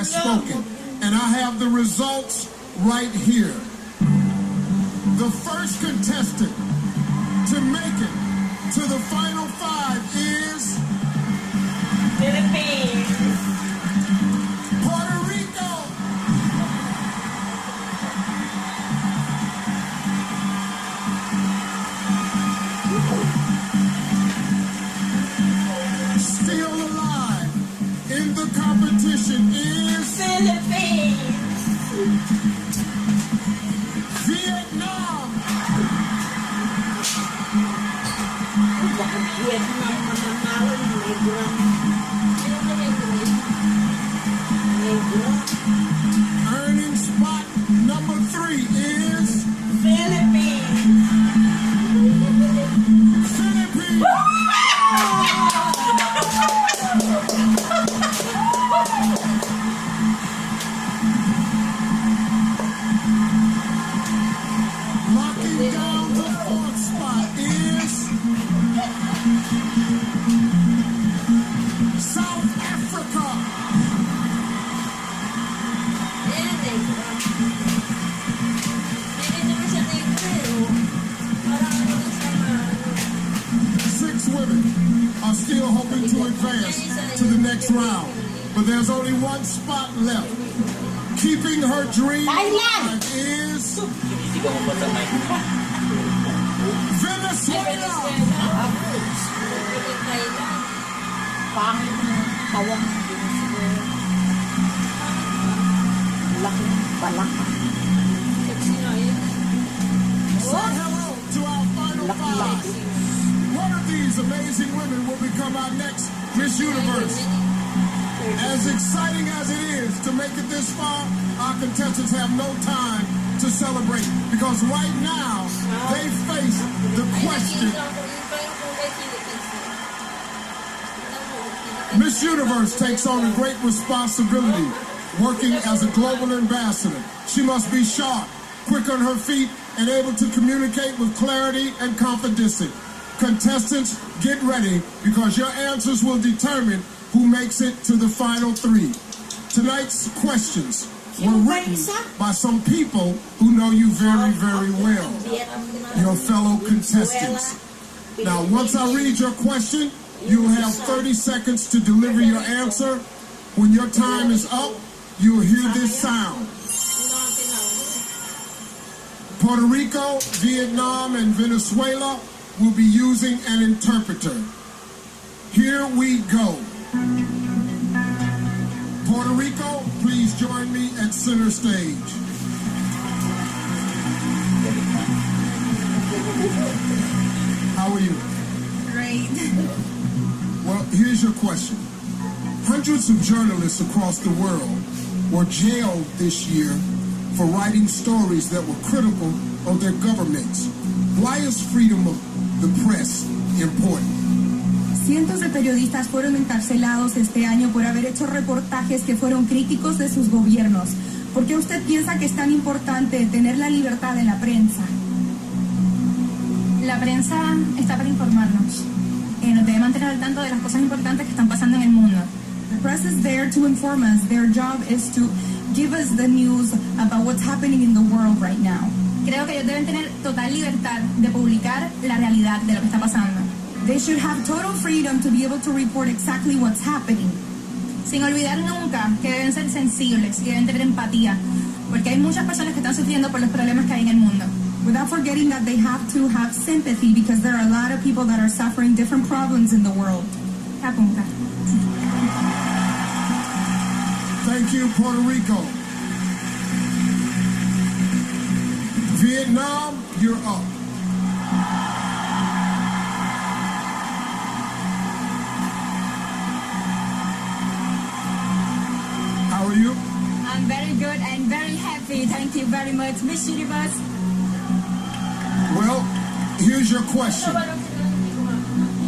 has spoken, and I have the results right here. The first contestant to make it to the final five is Philippines. Puerto Rico. Still alive in the competition is Philippines. Vietnam. Vietnam mananalo ng negro. Earning spot number 3 is Philippines. Philippines. Locking down the 4th spot is South Africa. 6 women are still hoping to advance to the next round, but there's only 1 spot left. Keeping her dream alive is Venezuela. Say hello to our final 5. One of these amazing women will become our next Miss Universe. As exciting as it is to make it this far, our contestants have no time to celebrate because right now they face the question. Miss Universe takes on a great responsibility working as a global ambassador. She must be sharp, quick on her feet, and able to communicate with clarity and confidence. Contestants, get ready because your answers will determine who makes it to the final 3. Tonight's questions were written by some people who know you very, very well, your fellow contestants. Now, once I read your question, you'll have 30 seconds to deliver your answer. When your time is up, you'll hear this sound. Puerto Rico, Vietnam, and Venezuela will be using an interpreter. Here we go. Puerto Rico, please join me at center stage. How are you? Great. Well, here's your question. Hundreds of journalists across the world were jailed this year for writing stories that were critical of their governments. Why is freedom of the press important? Cientos de periodistas fueron encarcelados este año por haber hecho reportajes que fueron críticos de sus gobiernos. ¿Por qué usted piensa que es tan importante tener la libertad en la prensa? La prensa está para informarnos. Nos debe mantener al tanto de las cosas importantes que están pasando en el mundo. The press is there to inform us. Their job is to give us the news about what's happening in the world right now. Creo que ellos deben tener total libertad de publicar la realidad de lo que está pasando. They should have total freedom to be able to report exactly what's happening. Sin olvidar nunca que deben ser sensibles y deben tener empatía, porque hay muchas personas que están sufriendo por los problemas que hay en el mundo. Without forgetting that they have to have sympathy because there are a lot of people that are suffering different problems in the world. Apunta. Thank you, Puerto Rico. Vietnam, you're up. How are you? I'm very good and very happy. Thank you very much, Miss Universe. Well, here's your question.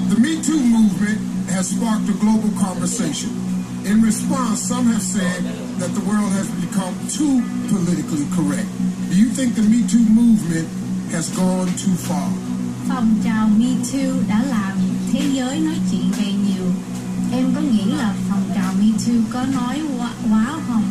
The Me Too movement has sparked a global conversation. In response, some have said that the world has become too politically correct. Do you think the Me Too movement has gone too far? Phong trào Me Too đã làm thế giới nói chuyện về nhiều. Em có nghĩ là phong trào Me Too có nói quá không?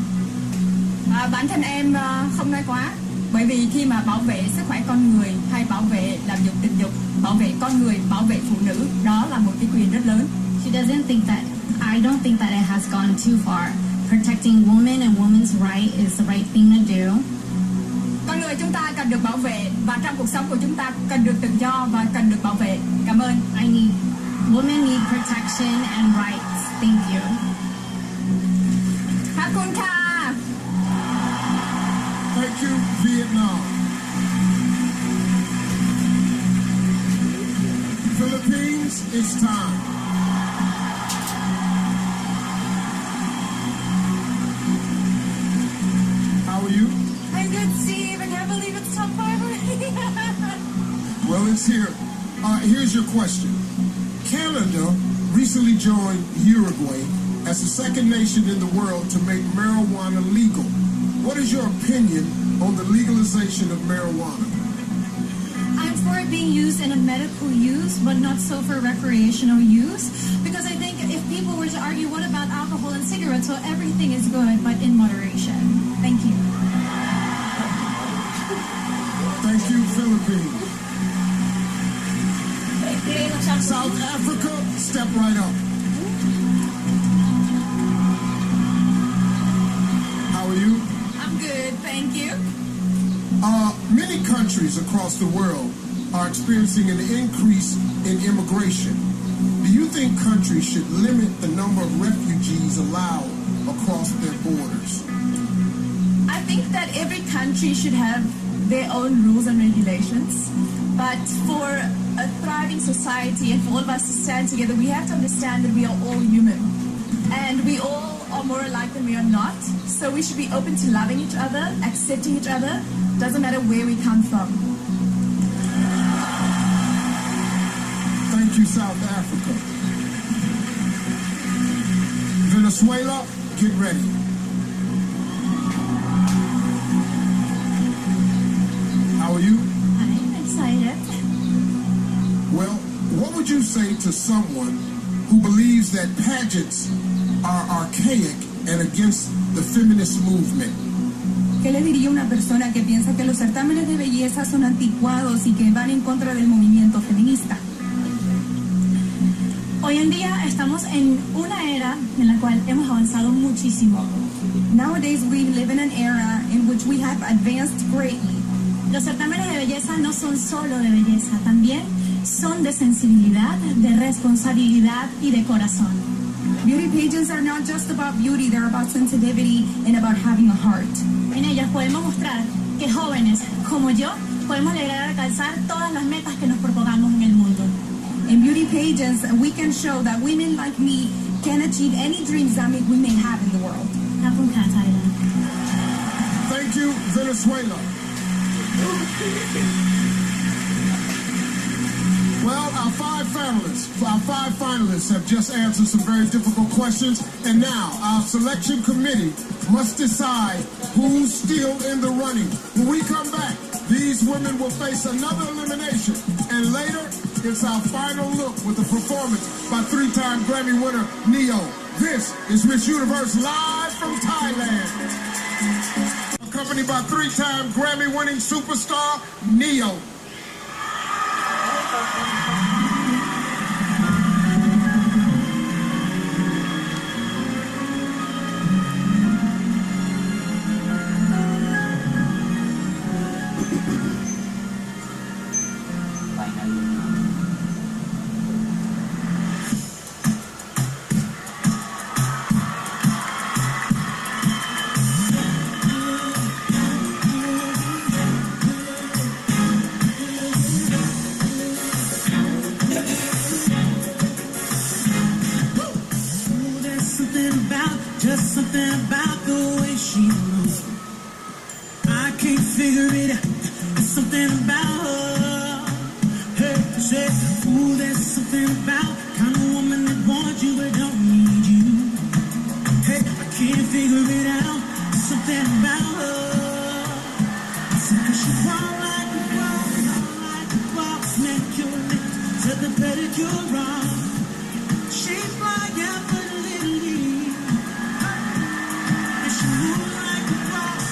bản thân em không nói quá, bởi vì khi mà bảo vệ sức khỏe con người hay bảo vệ làm dục tình dục, bảo vệ con người, bảo vệ phụ nữ, đó là một cái quyền rất lớn. I don't think that it has gone too far. Protecting women and women's right is the right thing to do. Con người chúng ta cần được bảo vệ, và trong cuộc sống của chúng ta cần được tự do và cần được bảo vệ. Cảm ơn. Women need protection and rights. Thank you. ขอบคุณค่ะ Thank you, Vietnam. Philippines, it's time. How are you? I'm good, Steve. I can't believe it's top 5 already. Well, it's here. Here's your question. Canada recently joined Uruguay as the second nation in the world to make marijuana legal. What is your opinion on the legalization of marijuana? I'm for it being used in a medical use, but not so for recreational use. Because I think if people were to argue, what about alcohol and cigarettes? Well, everything is good, but in moderation. Thank you. Thank you, Philippines. South Africa, step right up. How are you? I'm good, thank you. Many countries across the world are experiencing an increase in immigration. Do you think countries should limit the number of refugees allowed across their borders? I think that every country should have their own rules and regulations. But for a thriving society and for all of us to stand together, we have to understand that we are all human. And we all are more alike than we are not. So we should be open to loving each other, accepting each other. Doesn't matter where we come from. Thank you, South Africa. Venezuela, get ready. How are you? I'm excited. Well, what would you say to someone who believes that pageants are archaic and against the feminist movement? ¿Qué le diría a una persona que piensa que los certámenes de belleza son anticuados y que van en contra del movimiento feminista? Hoy en día estamos en una era en la cual hemos avanzado muchísimo. Nowadays we live in an era in which we have advanced greatly. Los certámenes de belleza no son solo de belleza, también son de sensibilidad, de responsabilidad y de corazón. Beauty pageants are not just about beauty, they're about sensitivity and about having a heart. En ellas podemos mostrar que jóvenes como yo podemos lograr alcanzar todas las metas que nos propongamos en el mundo. In beauty pageants, we can show that women like me can achieve any dreams that we may have in the world. Thank you, Venezuela. Well, our five finalists have just answered some very difficult questions, and now our selection committee must decide who's still in the running. When we come back, these women will face another elimination, and later, it's our final look with a performance by three-time Grammy winner Neo. This is Miss Universe live from Thailand. Accompanied by three-time Grammy-winning superstar Neo. Just something about the way she moves. I can't figure it out. There's something about her. Hey, say, ooh, there's something about kind of woman that wants you but don't need you. Hey, I can't figure it out. There's something about her. Cause she walk like a boss, make your lips to the pedicure wrong. She fly effortlessly. She move like a boss.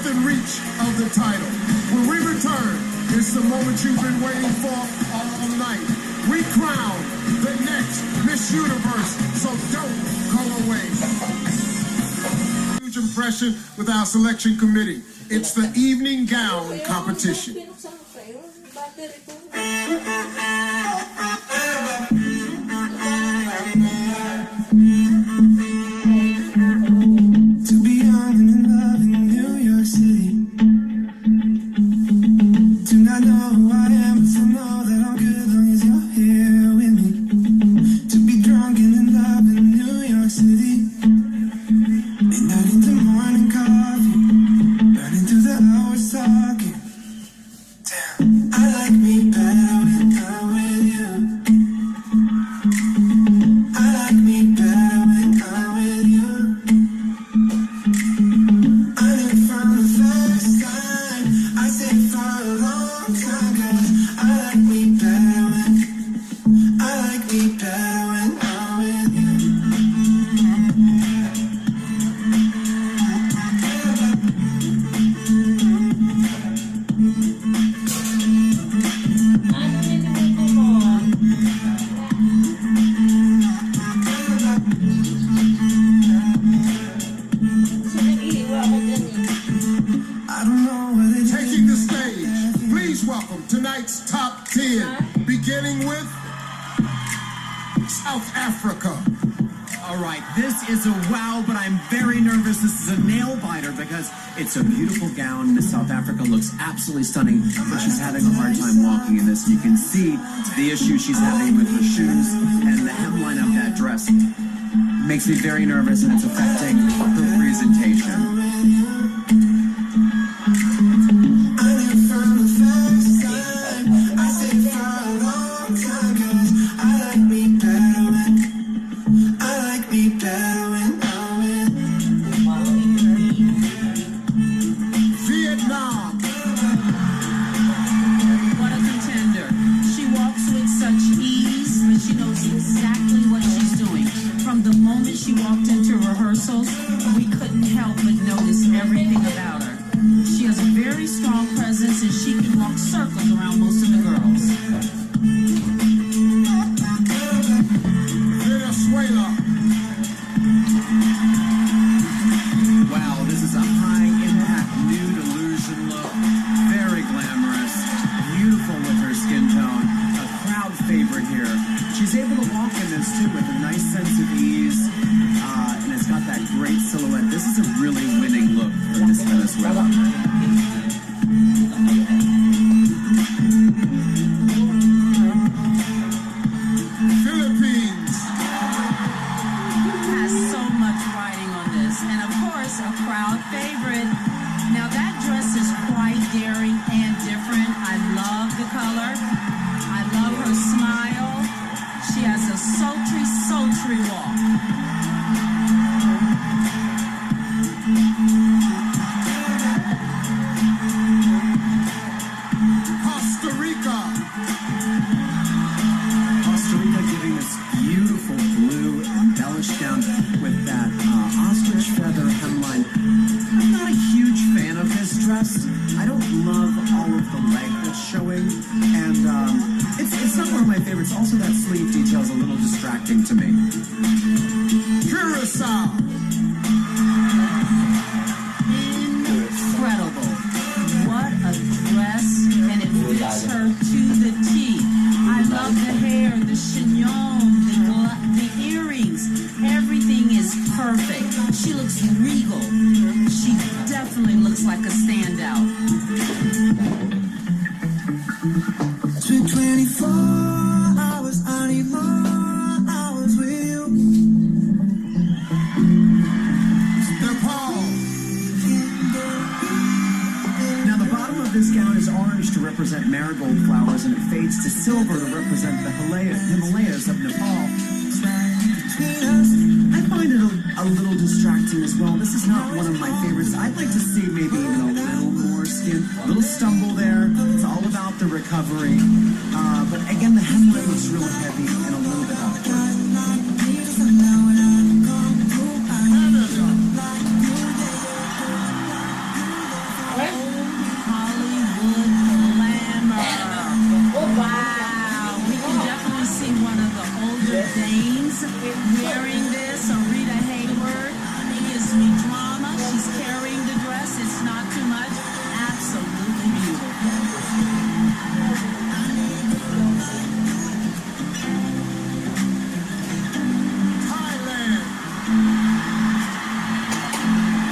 within reach of the title. When we return, it's the moment you've been waiting for all night. We crown the next Miss Universe, so don't go away. Huge impression with our selection committee. It's the evening gown competition. To be young and in love in New York City. To not know who I am, but to know that I'm good as long as you're here with me. To be drunk and in love in New York City. And not into morning coffee, burning through the hours talking. Damn, I like me better when I'm with you. I like me better when I'm with you. I knew from the first time, I said for a long time, 'cause I like me better when I'm with you. I don't know what it is. Taking the stage, please welcome tonight's top 10, beginning with South Africa. All right, this is a wow, but I'm very nervous. This is a nail biter because it's a beautiful gown. Miss South Africa looks absolutely stunning, but she's having a hard time walking in this. You can see the issue she's having with her shoes, and the hemline of that dress makes me very nervous, and it's affecting her presentation. I knew from the first time, I said for a long time, 'cause I like me better when I'm with Vietnam. What a contender. She walks with such ease, but she knows exactly what she's doing. From the moment she walked into rehearsals, we couldn't help but notice everything about her. She has a very strong presence, and she can walk circles around most of the girls. Venezuela. Wow, this is a high-impact nude illusion look. Very glamorous. Beautiful with her skin tone. A crowd favorite here. She's able to walk in this, too, with a nice sense of ease. And it's got that great silhouette. This is a really winning look for Miss Venezuela. Philippines. Has so much riding on this, and of course, a crowd favorite. Now that dress is quite daring and different. I love the color. I love her smile. She has a sultry, sultry walk. Costa Rica. Costa Rica giving this beautiful blue embellished down with that ostrich feather hemline. I'm not a huge fan of this dress. I don't love all of the leg that's showing, and it's not one of my favorites. Also, that sleeve detail is a little distracting to me. Curacao. Incredible. What a dress, and it fits her to the T. I love the hair, the chignon, the earrings. Everything is perfect. She looks regal. She definitely looks like a standout. It's been 24 hours, I need more hours with you. Nepal. Now, the bottom of this gown is orange to represent marigold flowers, and it fades to silver to represent the Himalayas of Nepal. I find it a little distracting as well. This is not one of my favorites. I'd like to see maybe even a little more skin, a little stumble there. It's all about the recovery. But again, the hemline looks really heavy and a little bit awkward. James wearing this, or Rita Hayward. Gives me drama. She's carrying the dress. It's not too much. Absolutely beautiful. Thailand.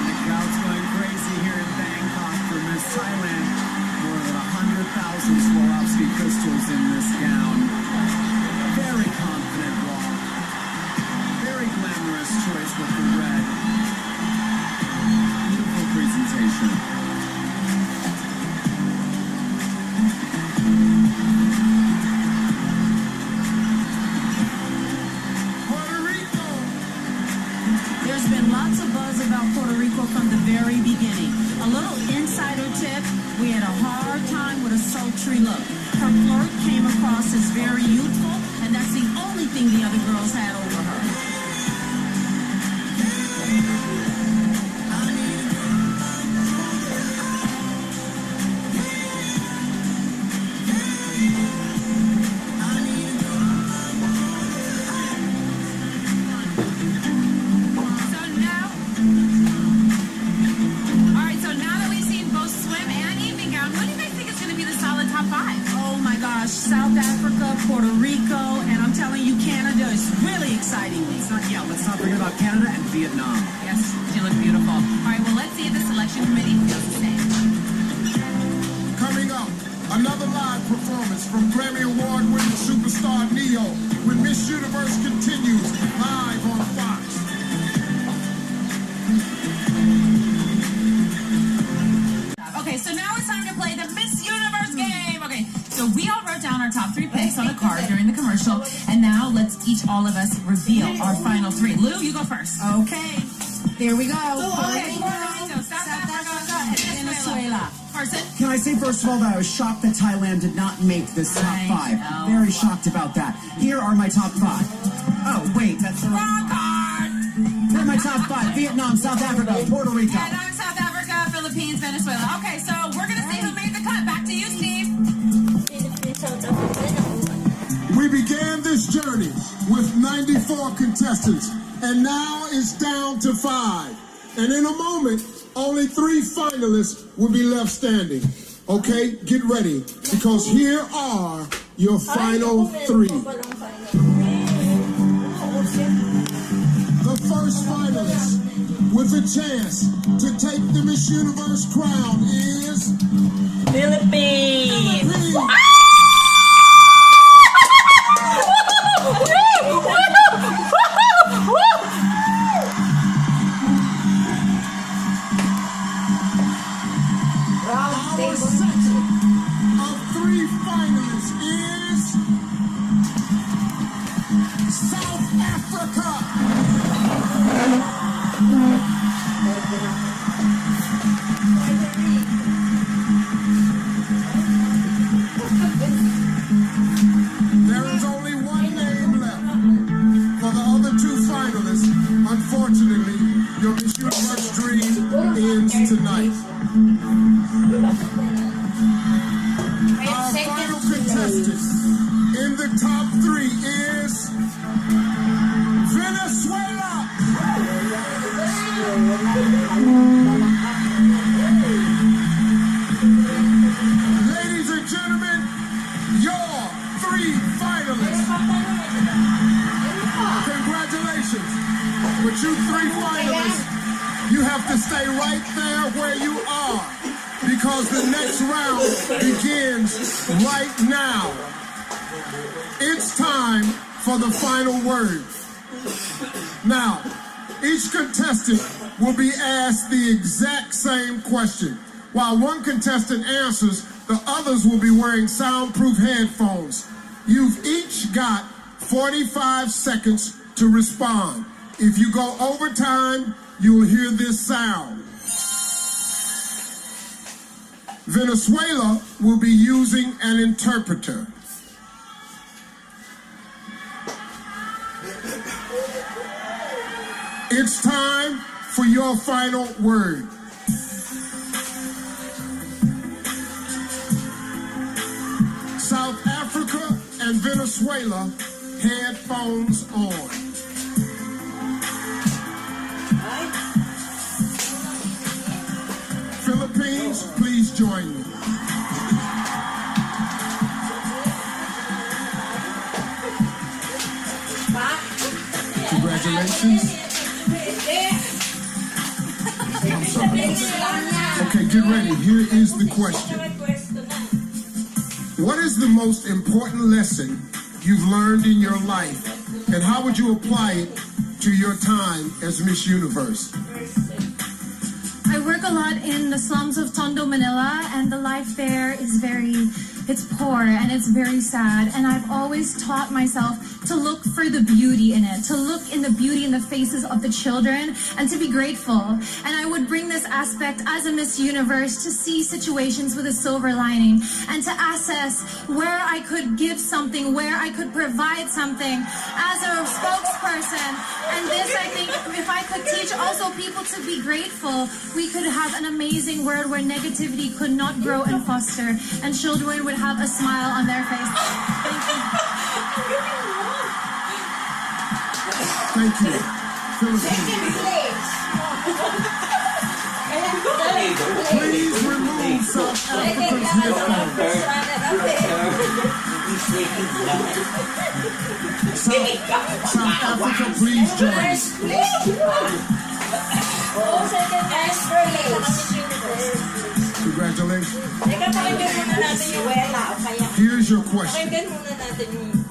The crowd's going crazy here in Bangkok for Miss Thailand. More than 100,000 Swarovski crystals in this gown. Very confident walk. Very glamorous choice with the red. Beautiful presentation. Puerto Rico. There's been lots of buzz about Puerto Rico from the very beginning. A little insider tip, we had a hard time with a sultry look. Her flirt came across as very youthful, and that's the only thing the other girls had over her. So now that we've seen both swim and evening gown, what do you guys think is going to be the solid top 5? Oh my gosh, South Africa, Puerto Rico, and I'm telling you, Canada is really exciting me. Let's not forget about Canada and Vietnam. Yes, you look beautiful. All right, well, let's see if the selection committee feels the same. Coming up, another live performance from Grammy Award-winning superstar Neo when Miss Universe continues live on Fox. Okay, so now it's time to play the Miss Universe game. Okay, so we all wrote down our top 3 picks on a card during the commercial, and now let's all of us reveal our final 3. Lou, you go first. Okay, here we go. Okay, so South Africa and Venezuela. Person? Can I say first of all that I was shocked that Thailand did not make this top 5. Very shocked about that. Here are my top 5. Oh, wait, that's the wrong card. Here are my top 5. Vietnam, South Africa, Puerto Rico. And I'm South Africa, Philippines, Venezuela. Okay, so we're going to see who made the cut. Back to you, Steve. We began this journey with 94 contestants, and now it's down to 5. And in a moment, only 3 finalists will be left standing. Okay, get ready, because here are your final 3. The first finalist with a chance to take the Miss Universe crown is Philippines. Our second of 3 finalists is South Africa. There is only one name left for the other 2 finalists. Unfortunately, your Miss Universe dream ends tonight. Our final contestant in the top 3 is Venezuela. Ladies and gentlemen, your 3 finalists. Congratulations. With you 3 finalists, you have to stay right there where you are, because the next round begins right now. It's time for the final word. Now, each contestant will be asked the exact same question. While one contestant answers, the others will be wearing soundproof headphones. You've each got 45 seconds to respond. If you go over time, you'll hear this sound. Venezuela will be using an interpreter. It's time for your final word. South Africa and Venezuela, headphones on. Philippines, please join me. Congratulations. I'm sorry. Okay, get ready. Here is the question. What is the most important lesson you've learned in your life, and how would you apply it to your time as Miss Universe? I work a lot in the slums of Tondo, Manila, and the life there is it's poor and it's very sad. And I've always taught myself to look for the beauty in it, to look in the beauty in the faces of the children, and to be grateful. And I would bring this aspect as a Miss Universe to see situations with a silver lining and to assess where I could give something, where I could provide something as a spokesperson. And this, I think, if I could teach also people to be grateful, we could have an amazing world where negativity could not grow and foster, and children would have a smile on their face. Thank you. Thank you. Philippines. Please remove South Africa's headphones. South Africa, please join us. Congratulations. Here's your question.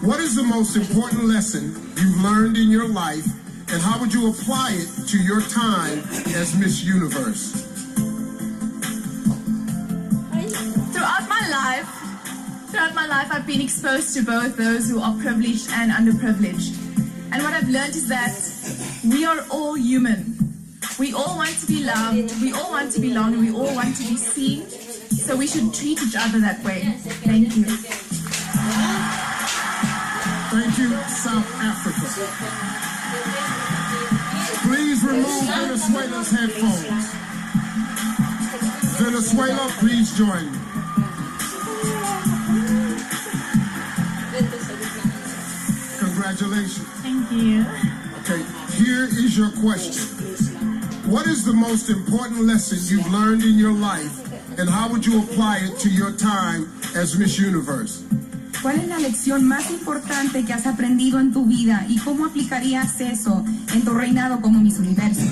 What is the most important lesson you've learned in your life, and how would you apply it to your time as Miss Universe? Throughout my life, I've been exposed to both those who are privileged and underprivileged. And what I've learned is that we are all human. We all want to be loved, we all want to belong, and we all want to be seen. So we should treat each other that way. Thank you. Thank you, South Africa. Please remove Venezuela's headphones. Venezuela, please join me. Congratulations. Thank you. Okay, here is your question. What is the most important lesson you've learned in your life, and how would you apply it to your time as Miss Universe? ¿Cuál es la lección más importante que has aprendido en tu vida y cómo aplicarías eso en tu reinado como Miss Universo?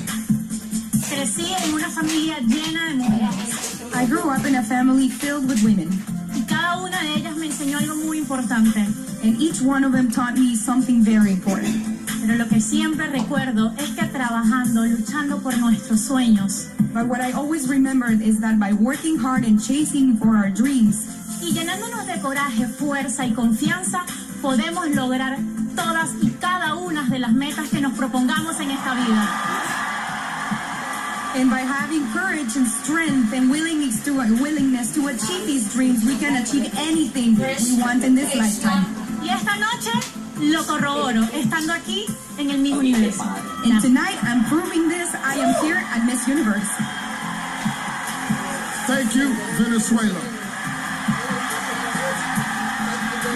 Crecí en una familia llena de mujeres. I grew up in a family filled with women. Y cada una de ellas me enseñó algo muy importante. And each one of them taught me something very important. Pero lo que siempre recuerdo es que trabajando, luchando por nuestros sueños. But what I always remembered is that by working hard and chasing for our dreams, y llenándonos de coraje, fuerza y confianza, podemos lograr todas y cada una de las metas que nos propongamos en esta vida. And by having courage and strength and willingness to achieve these dreams, we can achieve anything we want in this lifetime. Y esta noche lo corroboro, estando aquí en el mismo universo. And tonight I'm proving this. I am here at Miss Universe. Thank you, Venezuela.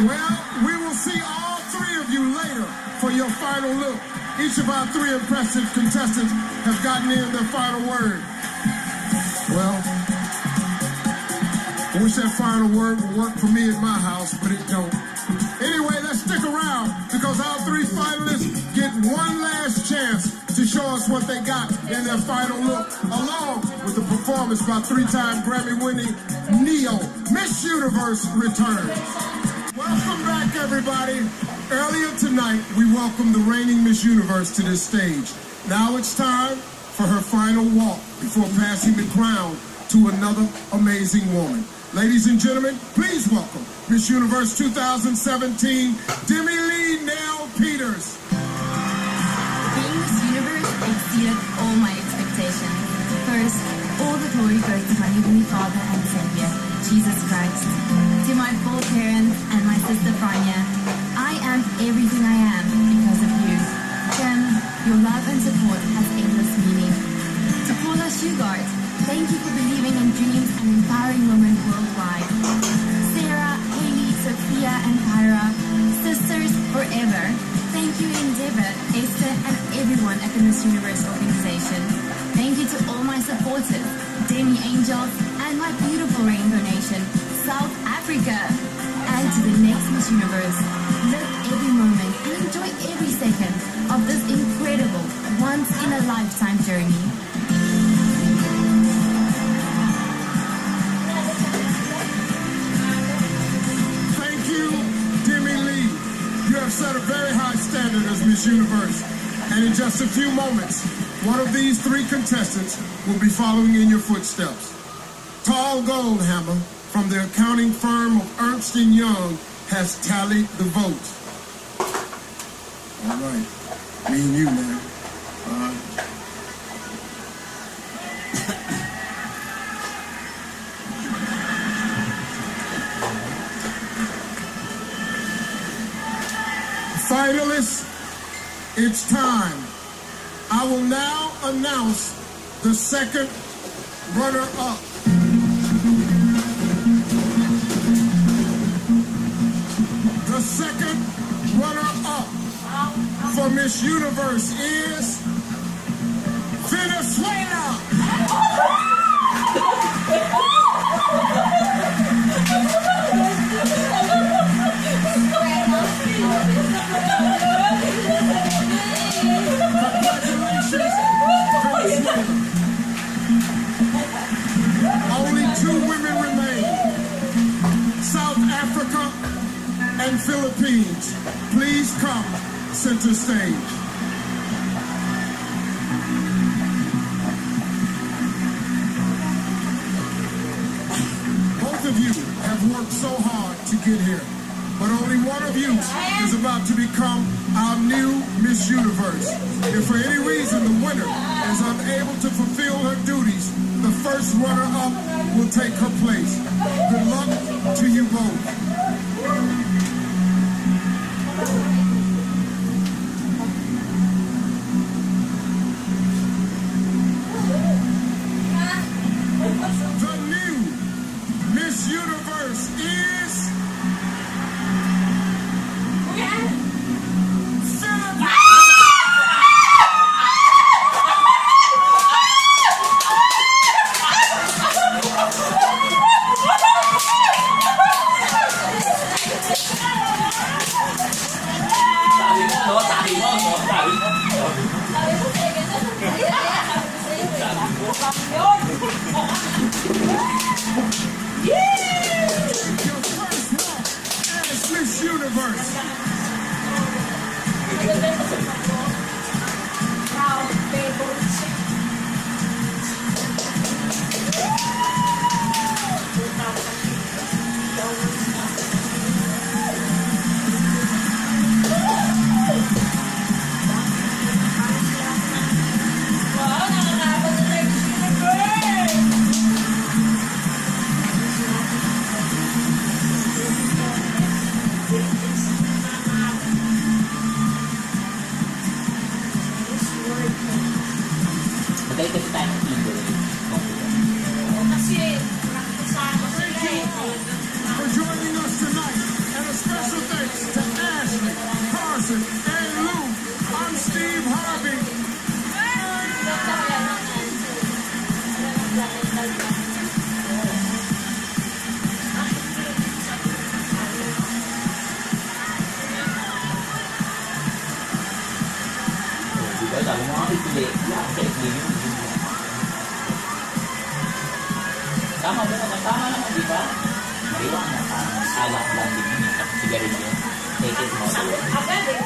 Well, we will see all three of you later for your final look. Each of our three impressive contestants have gotten in their final word. Well, I wish that final word would work for me at my house, but it don't. Anyway, let's stick around, because our three finalists get one last chance to show us what they got in their final look, along with the performance by three-time Grammy-winning Neo. Miss Universe returns. Welcome back, everybody. Earlier tonight, we welcomed the reigning Miss Universe to this stage. Now it's time for her final walk before passing the crown to another amazing woman. Ladies and gentlemen, please welcome Miss Universe 2017, Demi Lee Nell Peters. Being Miss Universe exceeded all my expectations. First, all the glory goes to my Heavenly Father and Savior, Jesus Christ. To my full parents and my sister Franya, I am everything I am because of you. Jem, your love and support has endless meaning. To Paula Shugart, thank you for believing in dreams and empowering women worldwide. Sarah, Haley, Sophia, and Kyra, sisters forever. Esther, and everyone at the Miss Universe organization. Thank you to all my supporters, Demi Angels, and my beautiful Rainbow Nation, South Africa. And to the next Miss Universe, live every moment and enjoy every second of this incredible, once-in-a-lifetime journey. Thank you, Demi Lee. You have set a very high standard as Miss Universe. And in just a few moments, one of these three contestants will be following in your footsteps. Tall Goldhammer from the accounting firm of Ernst & Young has tallied the votes. All right, me and you, man. Finalists, it's time. I will now announce the second runner-up. The second runner-up for Miss Universe is Venezuela. Congratulations, Venezuela. Only two women remain. South Africa and Philippines. Please come center stage. Both of you have worked so hard to get here, but only one of you is about to become our new Miss Universe. If for any reason the winner is unable to fulfill her duties, the first runner-up will take her place. Good luck to you both. The new Miss Universe is Miss Universe. For joining us tonight, and a special thanks to Ashley, Carson, and Lou. I'm Steve Harvey. Tama ba naman? Tama naman, di ba? Maliwanag na alak lang din yun. Sigarilyo. Take it mo.